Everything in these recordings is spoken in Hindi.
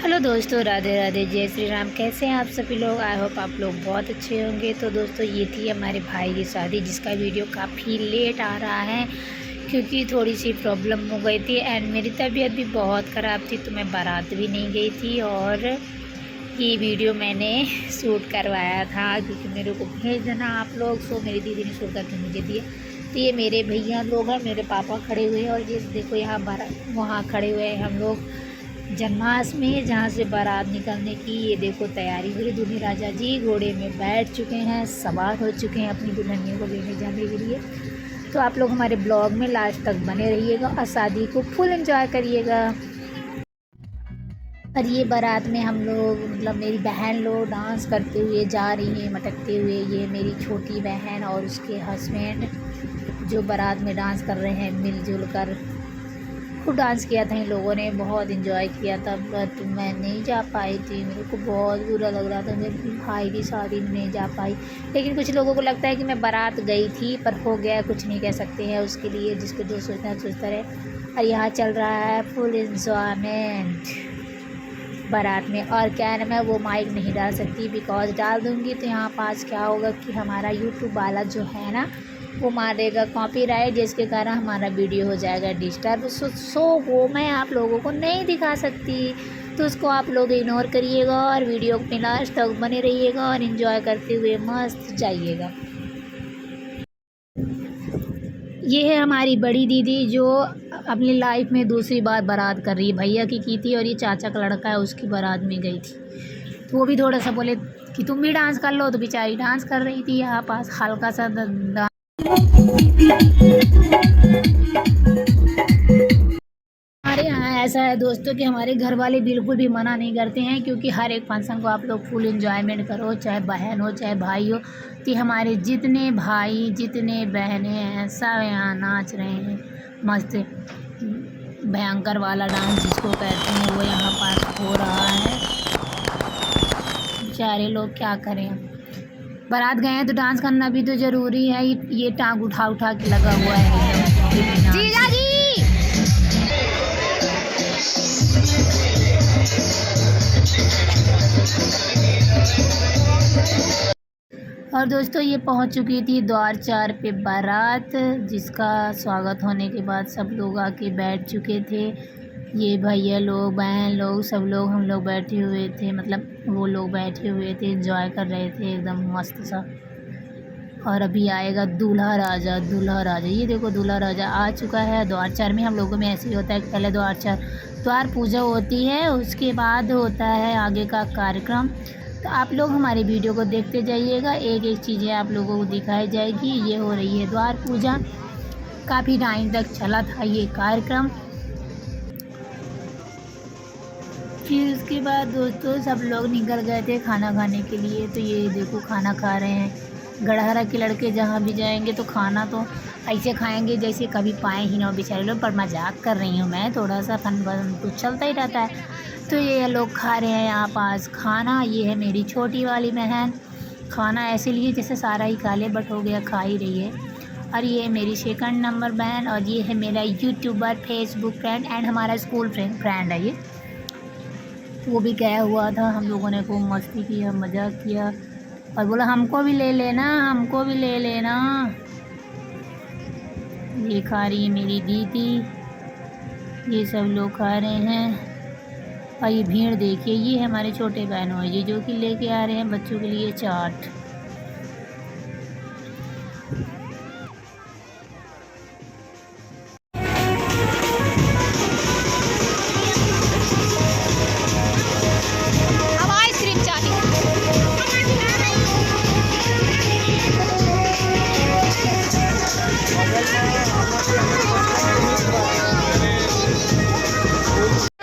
हेलो दोस्तों, राधे राधे, जय श्री राम। कैसे हैं आप सभी लोग? आई होप आप लोग बहुत अच्छे होंगे। तो दोस्तों, ये थी हमारे भाई की शादी, जिसका वीडियो काफ़ी लेट आ रहा है क्योंकि थोड़ी सी प्रॉब्लम हो गई थी एंड मेरी तबीयत भी बहुत ख़राब थी, तो मैं बारात भी नहीं गई थी। और ये वीडियो मैंने शूट करवाया था क्योंकि मेरे को भेज देना आप लोग। सो मेरी दीदी ने शूट करके मुझे दिया। तो ये मेरे भैया लोग हैं, मेरे पापा खड़े हुए हैं और ये देखो यहाँ वहाँ खड़े हुए हैं हम लोग जन्माष्टमी, जहाँ से बारात निकलने की ये देखो तैयारी हो रही। दूल्हे राजा जी घोड़े में बैठ चुके हैं, सवार हो चुके हैं अपनी दुल्हनियों को लेने जाने के लिए। तो आप लोग हमारे ब्लॉग में लास्ट तक बने रहिएगा और शादी को फुल एंजॉय करिएगा। और ये बारात में हम लोग मतलब मेरी बहन लोग डांस करते हुए जा रही हैं, मटकते हुए। ये मेरी छोटी बहन और उसके हस्बैंड जो बारात में डांस कर रहे हैं मिलजुल कर। खूब डांस किया था इन लोगों ने, बहुत इन्जॉय किया था। बट मैं नहीं जा पाई थी, मेरे को बहुत बुरा लग रहा था। मेरे भाई की शादी में नहीं जा पाई। लेकिन कुछ लोगों को लगता है कि मैं बारात गई थी पर हो गया, कुछ नहीं कह सकते हैं उसके लिए। जिसको जो सोचना है सोचता रहे। और यहाँ चल रहा है फुल इंजॉयमेंट बारात में। और क्या है ना, मैं वो माइक नहीं डाल सकती बिकॉज डाल दूँगी तो यहाँ पास क्या होगा कि हमारा यूट्यूब वाला जो है ना वो मारेगा कॉपीराइट, जिसके कारण हमारा वीडियो हो जाएगा डिस्टर्ब। सो वो मैं आप लोगों को नहीं दिखा सकती, तो उसको आप लोग इग्नोर करिएगा और वीडियो में लास्ट तक बने रहिएगा और इन्जॉय करते हुए मस्त जाइएगा। ये है हमारी बड़ी दीदी जो अपनी लाइफ में दूसरी बार बारात कर रही है। भैया की थी और ये चाचा का लड़का है, उसकी बारात में गई थी। तो वो भी थोड़ा सा बोले कि तुम भी डांस कर लो, तो बेचारी डांस कर रही थी यहाँ पास हल्का सा हमारे यहाँ ऐसा है दोस्तों कि हमारे घर वाले बिल्कुल भी मना नहीं करते हैं, क्योंकि हर एक फंक्शन को आप लोग फुल एंजॉयमेंट करो, चाहे बहन हो चाहे भाई हो। तो हमारे जितने भाई जितने बहनें हैं सब यहाँ नाच रहे हैं मस्त। भयंकर वाला डांस जिसको कहते हैं वो यहाँ पास हो रहा है। बेचारे लोग क्या करें, बारात गए हैं तो डांस करना भी तो ज़रूरी है। ये टांग उठा उठा के लगा हुआ है जीजा जी। और दोस्तों, ये पहुंच चुकी थी द्वार 4 पे बारात, जिसका स्वागत होने के बाद सब लोग आके बैठ चुके थे। ये भैया लोग बहन लोग सब लोग हम लोग बैठे हुए थे, मतलब वो लोग बैठे हुए थे, एंजॉय कर रहे थे एकदम मस्त सा। और अभी आएगा दूल्हा राजा। दूल्हा राजा ये देखो, दूल्हा राजा आ चुका है। द्वार 4 में हम लोगों में ऐसे ही होता है कि पहले द्वार पूजा होती है, उसके बाद होता है आगे का कार्यक्रम। तो आप लोग हमारे वीडियो को देखते जाइएगा, एक एक चीज़ें आप लोगों को दिखाई जाएगी। ये हो रही है द्वार पूजा, काफ़ी टाइम तक चला था ये कार्यक्रम। फिर उसके बाद दोस्तों सब लोग निकल गए थे खाना खाने के लिए। तो ये देखो खाना खा रहे हैं। गड़हरा के लड़के जहाँ भी जाएंगे तो खाना तो ऐसे खाएंगे जैसे कभी पाए ही ना बेचारे लोग। पर मजाक कर रही हूँ मैं, थोड़ा सा फन कुछ चलता ही रहता है। तो ये लोग खा रहे हैं यहाँ पास खाना। ये है मेरी छोटी वाली बहन, खाना ऐसे लिए जैसे सारा ही खा ले, बट हो गया खा ही रही है। और ये मेरी 2nd नंबर बहन, और ये है मेरा यूट्यूबर फेसबुक फ्रेंड एंड हमारा स्कूल फ्रेंड है ये। वो भी गया हुआ था, हम लोगों ने खूब मस्ती किया, मजाक किया और बोला हमको भी ले लेना, हमको भी ले लेना। ये खा रही है मेरी दीदी, ये सब लोग खा रहे हैं। और ये भीड़ देखिए, ये हमारे छोटे बहनों है ये जो कि लेके आ रहे हैं बच्चों के लिए चाट। अब आइसक्रीम चाहिए।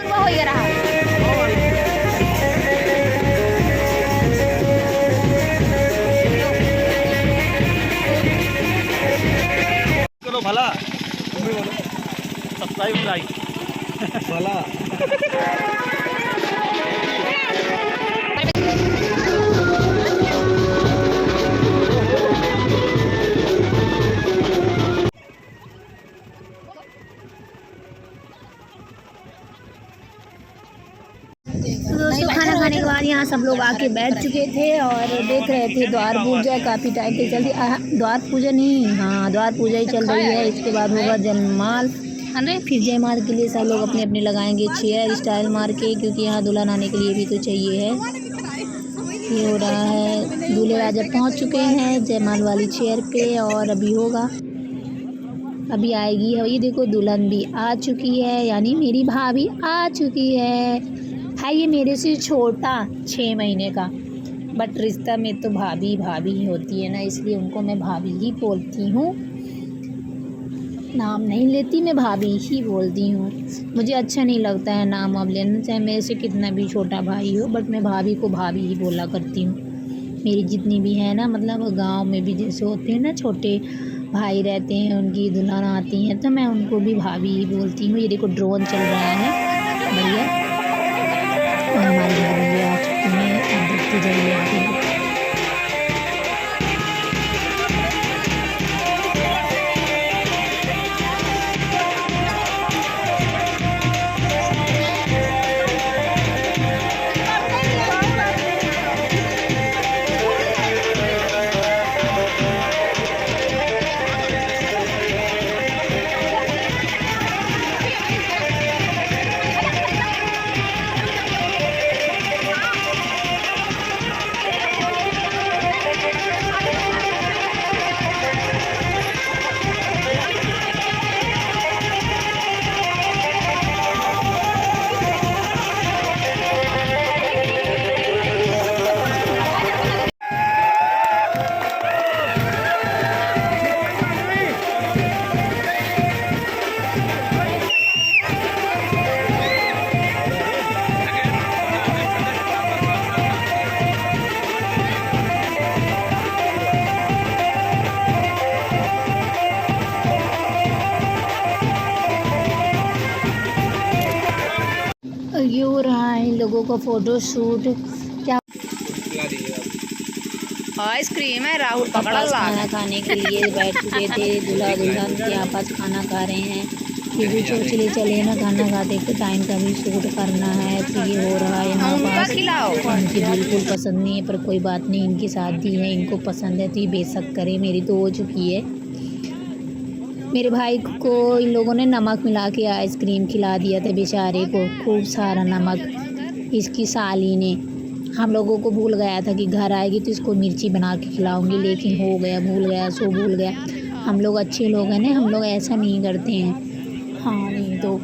हो गया रहा भला तुम भी बोलो सब्सक्राइब लाइक भला। खाने के बाद यहाँ सब लोग आके बैठ चुके थे और देख रहे थे द्वार पूजा। काफ़ी टाइम से चल रही, द्वार पूजा नहीं, हाँ द्वार पूजा ही चल रही है। इसके बाद होगा जयमाल, फिर जयमाल के लिए सब लोग अपने अपने लगाएंगे चेयर स्टाइल मार के, क्योंकि यहाँ दुल्हन आने के लिए भी तो चाहिए है। ये हो रहा है, दूल्हे राजा पहुँच चुके हैं जयमाल वाली चेयर पे और अभी होगा, अभी आएगी। है ये देखो दुल्हन भी आ चुकी है, यानी मेरी भाभी आ चुकी है ये मेरे से छोटा 6 महीने का, बट रिश्ता में तो भाभी भाभी ही होती है ना, इसलिए उनको मैं भाभी ही बोलती हूँ, नाम नहीं लेती, मैं भाभी ही बोलती हूँ। मुझे अच्छा नहीं लगता है नाम अब लेना, चाहे मेरे से कितना भी छोटा भाई हो, बट मैं भाभी को भाभी ही बोला करती हूँ। मेरी जितनी भी है ना, मतलब गांव में भी जैसे होते हैं ना छोटे भाई रहते हैं, उनकी दुल्हन आती हैं तो मैं उनको भी भाभी ही बोलती हूँ। ये देखो ड्रोन चल रहा है बढ़िया, और हमारी भाभी आ चुकी हैं, अब देखते जाइए आगे। ये हो रहा है इन लोगों का फोटो शूट। क्या आइसक्रीम है, राहुल पकड़ा खाना खाने के लिए बैठ चुके थे, दूल्हा दुल्हन के आपस खाना खा रहे हैं। ये भी चले चले ना, खाना खाते के टाइम का भी शूट करना है, तो ये हो रहा है यहाँ पास। इनकी बिल्कुल पसंद नहीं है, पर कोई बात नहीं, इनकी शादी है, इनको पसंद है तो ये बेशक करे। मेरी तो हो चुकी है। मेरे भाई को इन लोगों ने नमक मिला के आइसक्रीम खिला दिया था बेचारे को, खूब सारा नमक। इसकी साली ने हम लोगों को भूल गया था कि घर आएगी तो इसको मिर्ची बना के खिलाऊंगी, लेकिन हो गया, भूल गया, सो भूल गया। हम लोग अच्छे लोग हैं ना, हम लोग ऐसा नहीं करते हैं। हाँ नहीं तो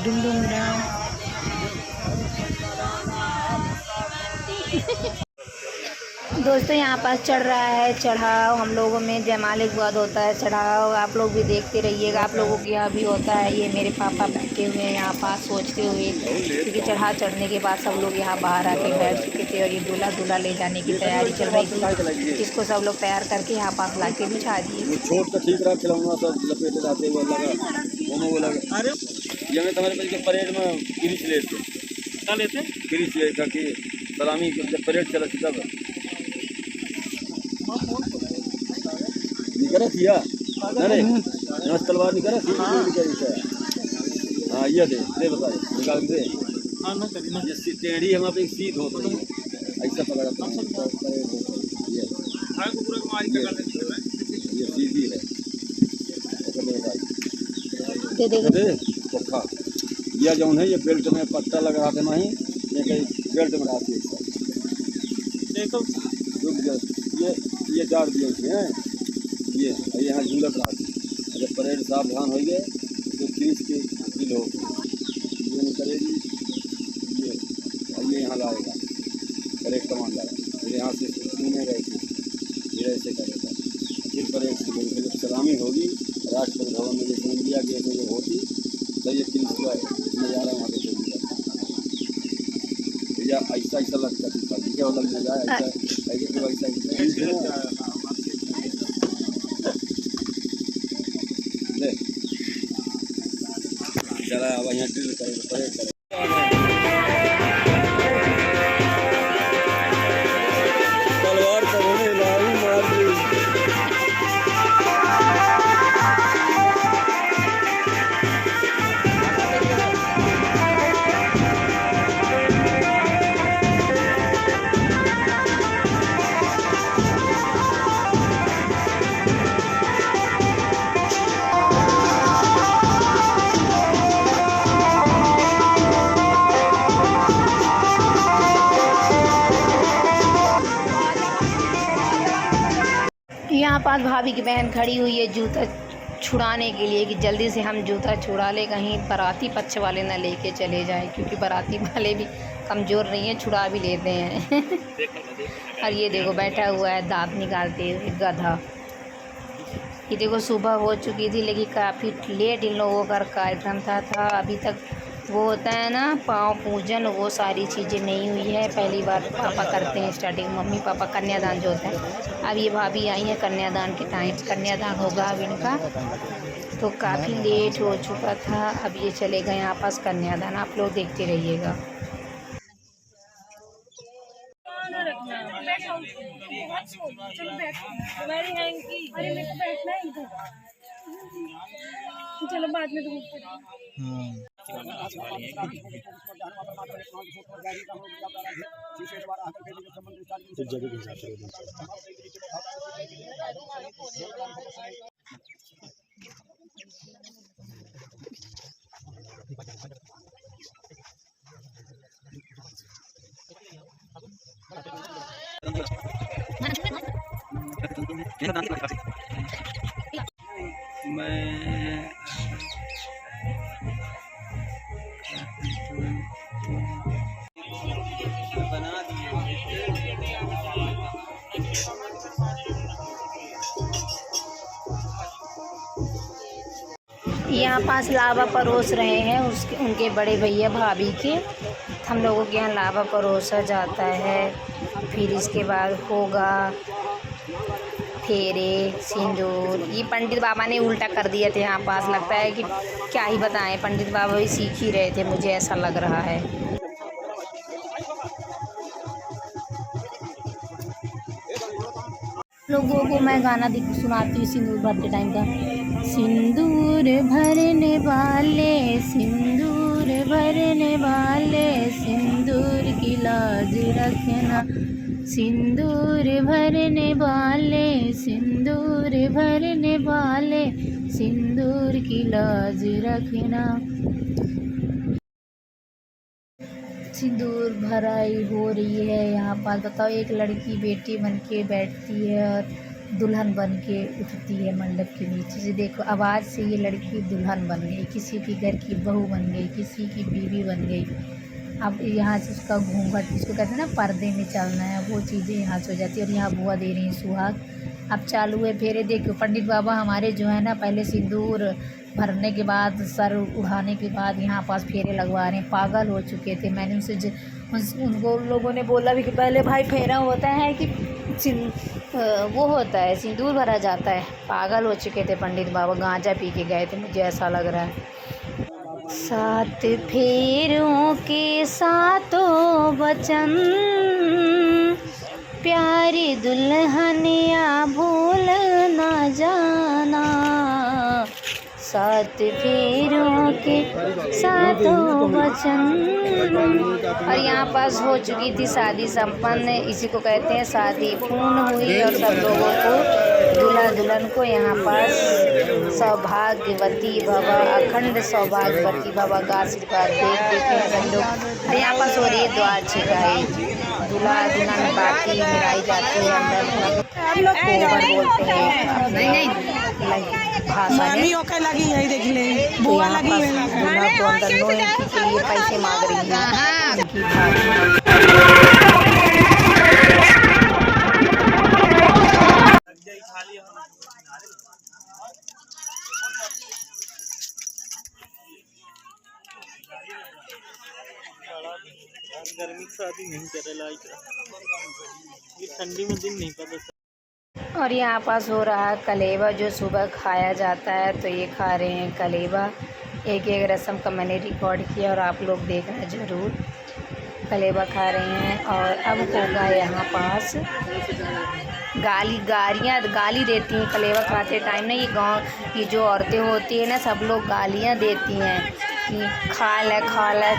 डुम डुम डाम। दोस्तों यहाँ पास चढ़ रहा है चढ़ाव, हम लोगों में जयमाले के बाद होता है चढ़ाव, आप लोग भी देखते रहिएगा, आप लोगों के यहाँ भी होता है। ये मेरे पापा बैठे हुए हैं यहाँ पास सोचते हुए, क्योंकि चढ़ाव चढ़ने के बाद सब लोग यहाँ बाहर आके बैठ चुके थे और ये दूल्हा ले जाने की तैयारी चल रही थी। इसको सब लोग तैयार करके यहाँ पास ला के बिछा दिए। परेड में सलामी जब परेड चला थी तब निकला थी अरे नस तलवार निकला थी। हाँ ये दे बताए निकाल दे। ये टेढ़ी हम पे सीध होती है, ऐसा पकड़ा था ये सीधी है। दे चोखा यह जौन है, ये बेल्ट में पट्टा लगा रहा था नहीं, ये बेल्ट में डालती है। ये डाल दिए हैं, ये यहाँ झूलत रहा। जब परेड सावधान हो गए तो 30 के किलो ये करेगी। ये यहाँ लाएगा परेड कमान लाएगा, फिर यहाँ से घूमेगा, फिर ऐसे करेगा, फिर परेड से जब सलामी होगी राष्ट्रपति भवन में, जैसे इंडिया गेट में होती तो ये 30 का नज़ारा वहाँ पे चल गया। या ऐसा ऐसा लगता है क्या लग जाए, ऐसा अब यहाँ ड्रिल करें परेड करें। तलवार पर उन्हें लाही मार दी। यहाँ पास भाभी की बहन खड़ी हुई है जूता छुड़ाने के लिए कि जल्दी से हम जूता छुड़ा ले, कहीं बाराती पक्ष वाले ना लेके चले जाए, क्योंकि बाराती वाले भी कमज़ोर नहीं है, छुड़ा भी लेते हैं। और ये देखो बैठा हुआ है दांत निकालते हुए गधा। ये देखो सुबह हो चुकी थी लेकिन काफ़ी लेट इन लोगों का कार्यक्रम था अभी तक वो होता है ना पाँव पूजन, वो सारी चीज़ें नहीं हुई है। पहली बार पापा करते हैं स्टार्टिंग, मम्मी पापा कन्यादान जो होता है। अब ये भाभी आई है कन्यादान के टाइम, कन्यादान होगा अब इनका, तो काफ़ी लेट हो चुका था। अब ये चले गए आपस कन्यादान, आप लोग देखते रहिएगा। चलो बाद में यहाँ पास लावा परोस रहे हैं उसके उनके बड़े भैया भाभी के। हम लोगों के यहाँ लावा परोसा जाता है, फिर इसके बाद होगा फेरे सिंदूर। ये पंडित बाबा ने उल्टा कर दिए थे यहाँ पास, लगता है कि क्या ही बताएं, पंडित बाबा भी सीख ही रहे थे, मुझे ऐसा लग रहा है। लोगों को मैं गाना सुनाती हूँ सिंदूर भरते टाइम का। सिंदूर भरने वाले सिंदूर भरने वाले सिंदूर की लाज रखना, सिंदूर भरने वाले सिंदूर भरने वाले सिंदूर की लाज रखना। सिंदूर भराई हो रही है यहाँ पास। बताओ, एक लड़की बेटी बन के बैठती है और दुल्हन बन के उठती है मंडप के नीचे से। देखो आवाज़ से ये लड़की दुल्हन बन गई, किसी की घर की बहू बन गई, किसी की बीवी बन गई। अब यहाँ से उसका घूंघट, जिसको कहते हैं ना पर्दे में चलना है, वो चीज़ें यहाँ से हो जाती है। और यहाँ बुआ दे रही हैं सुहाग। अब चालू है फेरे। देखो पंडित बाबा हमारे जो है ना, पहले सिंदूर भरने के बाद सर उठाने के बाद यहाँ पास फेरे लगवा रहे हैं। पागल हो चुके थे। मैंने उनसे उनको लोगों ने बोला भी कि पहले भाई फेरा होता है कि वो होता है सिंदूर भरा जाता है। पागल हो चुके थे पंडित बाबा, गांजा पी के गए थे, मुझे ऐसा लग रहा है। 7 फेरों के सातों वचन, प्यारी दुल्हनिया भूल ना जाना। 7 फेरों के सातों वचन। और यहाँ पास हो चुकी थी शादी संपन्न, इसी को कहते हैं शादी पूर्ण हुई। और सब लोगों को दूल्हा दुल्हन को यहाँ पास सौभाग्यवती बाबा, अखंड सौभाग्यवती बाबा का आशीर्वाद देते हैं सब लोग। और यहाँ पास हो रही है द्वार छिकाई, दूल्हा दुल्हन बाती मिलाई जाती है अंदर, बोलते हैं नहीं भाषा में लगी है। देख ले बुआ लगी है, दूल्हा को अंदर लोहे के लिए पैसे मांग रही है। गर्मी की शादी नहीं करेला, ये ठंडी में दिन नहीं पता। और यहाँ पास हो रहा है कलेवा, जो सुबह खाया जाता है। तो ये खा रहे हैं कलेवा। एक एक रस्म का मैंने रिकॉर्ड किया और आप लोग देखना ज़रूर। कलेवा खा रहे हैं और अब होगा यहाँ पास गाली देती हैं कलेवा खाते टाइम ना। ये गांव की जो औरतें होती हैं ना, सब लोग गालियाँ देती हैं कि खा ले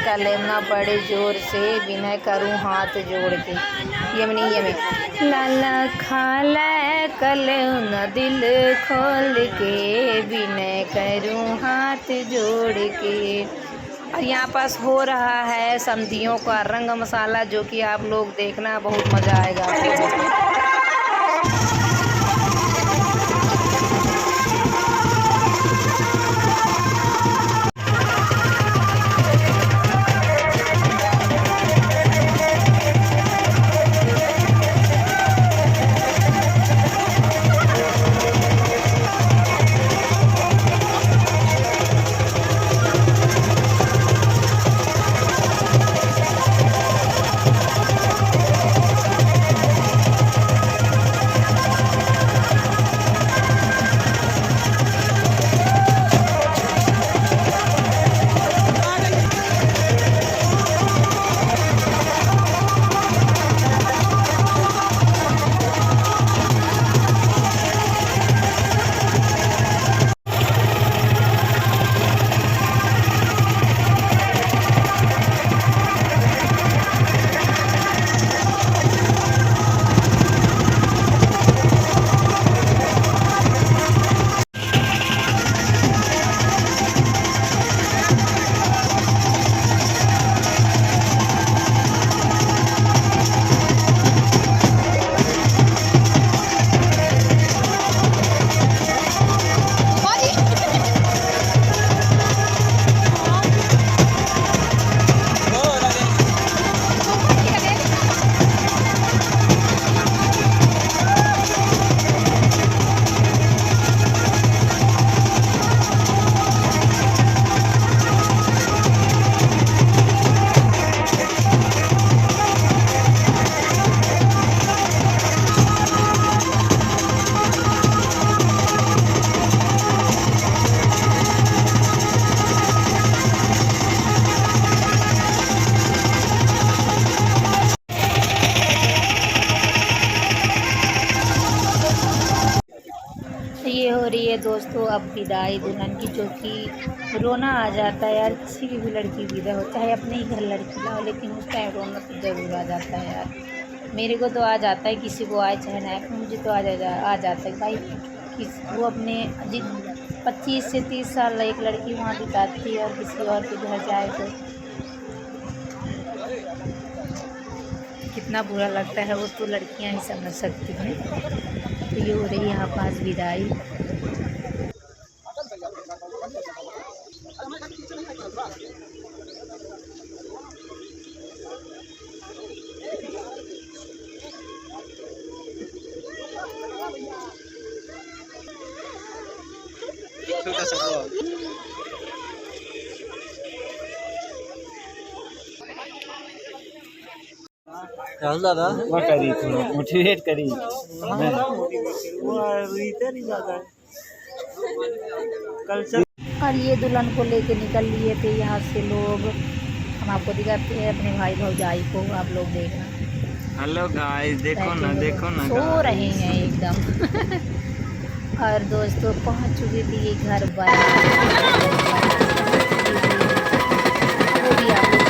कलेवा बड़े ज़ोर से, विनय करूँ हाथ जोड़ के। ये लाला खा ले कलेवा दिल खोल के, विनय करूँ हाथ जोड़ के। और यहाँ पास हो रहा है समधियों का रंग मसाला, जो कि आप लोग देखना, बहुत मज़ा आएगा आप लोगों को। ये हो रही है दोस्तों अब विदाई दुल्हन की, जो कि रोना आ जाता है यार। किसी की भी लड़की विदा हो, चाहे अपने ही घर लड़की लाओ, लेकिन उस टाइम रोना तो ज़रूर आ जाता है यार। मेरे को तो आ जाता है, किसी को आए चाहे ना, मुझे तो आ जाता है भाई। वो अपने 25 से 30 साल एक लड़की वहाँ बिताती है और किसी और के घर जाए तो कितना बुरा लगता है, वो तो लड़कियाँ ही समझ सकती हैं। तो ये हो रही है यहाँ पास विदाई। राहुल दादा वो करी थोड़ा मोटिवेट करी। वो रीते नहीं जाता है कल्चर। और ये दुल्हन को लेके निकल लिए थे यहाँ से लोग। हम आपको दिखाते हैं अपने भाई भौजाई को, आप लोग देखना। हेलो गाइस, देखो ना सो रहे हैं एकदम। और दोस्तों पहुँच चुकी थी ये घर वो भी आप लोग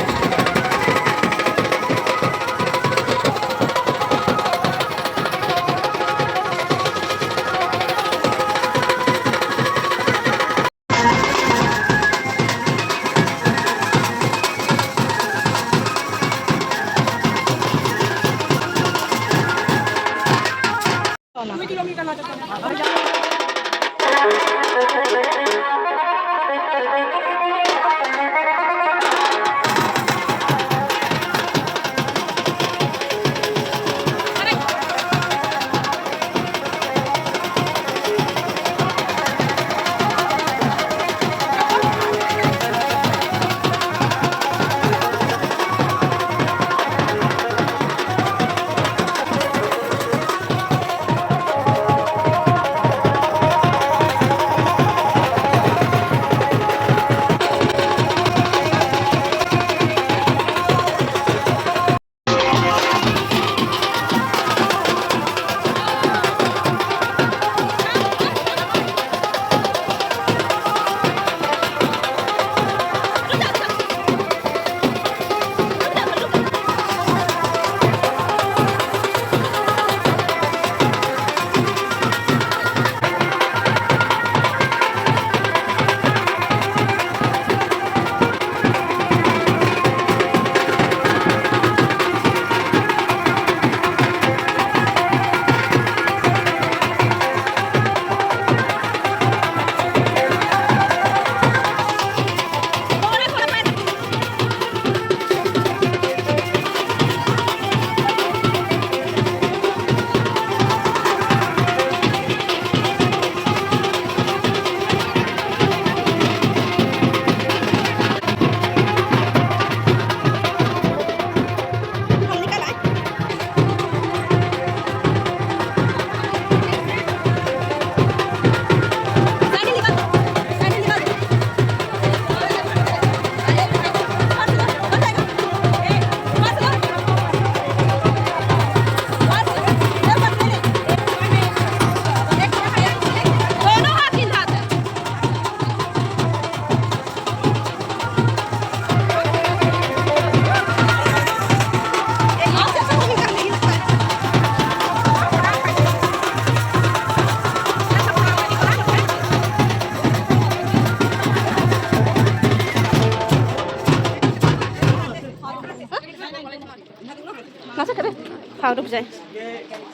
रुक जाए।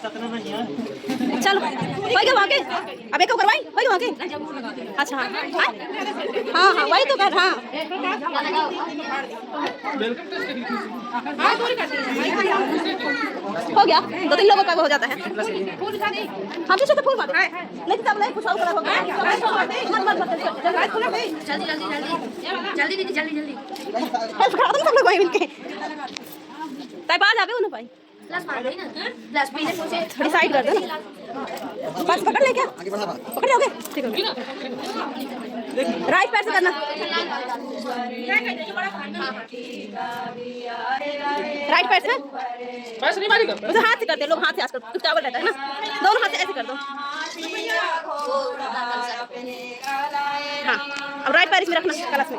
सतना नहीं है। चलो होएगा वहाँ के, अब एक करवाई होएगा वहाँ के। अच्छा हाँ हाँ हाँ वही तो कर। हाँ हो गया, 2-3 लोगों का हो जाता है। हम पीछे से फूल मारो नहीं तो नहीं कुछ और हो गया। जल्दी सब लोग वहीं मिलके ताई बाज आवे उन्हें भाई थोड़ी साइड कर दो ना। बस पकड़ ले क्या पकड़ लोगे ठीक है। राइट पैर से करना। राइट पैर से बस नहीं मारी उसे हाथ से करते लोग, हाथ से आजकल चावल रहता है ना, दोनों हाथ से ऐसे कर दो। हाँ अब राइट पैर इसमें रखना कलश में।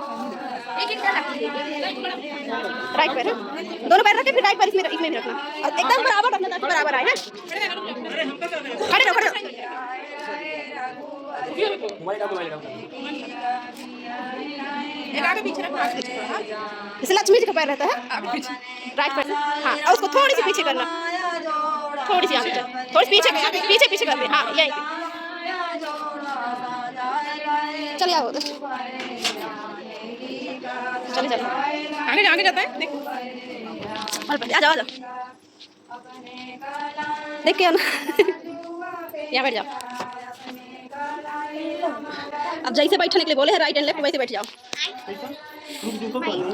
राइट पैर दोनों पैर रख के फिर राइट पैर इसमें भी रखना और एकदम बराबर रखना ताकि बराबर आए। खड़े रहो खड़े रहो। एक आगे पीछे रखना। जैसे लक्ष्मी जी का पैर रहता है राइट पैर से। हाँ और उसको थोड़ी सी पीछे करना, थोड़ी सी आगे थोड़ी पीछे पीछे पीछे कर दे। हाँ यही चलिए आओ चलिए चलो आगे आगे जाता है देख आ जाओ आ जाओ देख के ना यहाँ बैठ जाओ। अब जैसे बैठने के लिए बोले हैं राइट एंड लेफ्ट वैसे बैठ जाओ।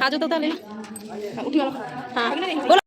हाँ जो तो ले उठी वाला। हाँ बोलो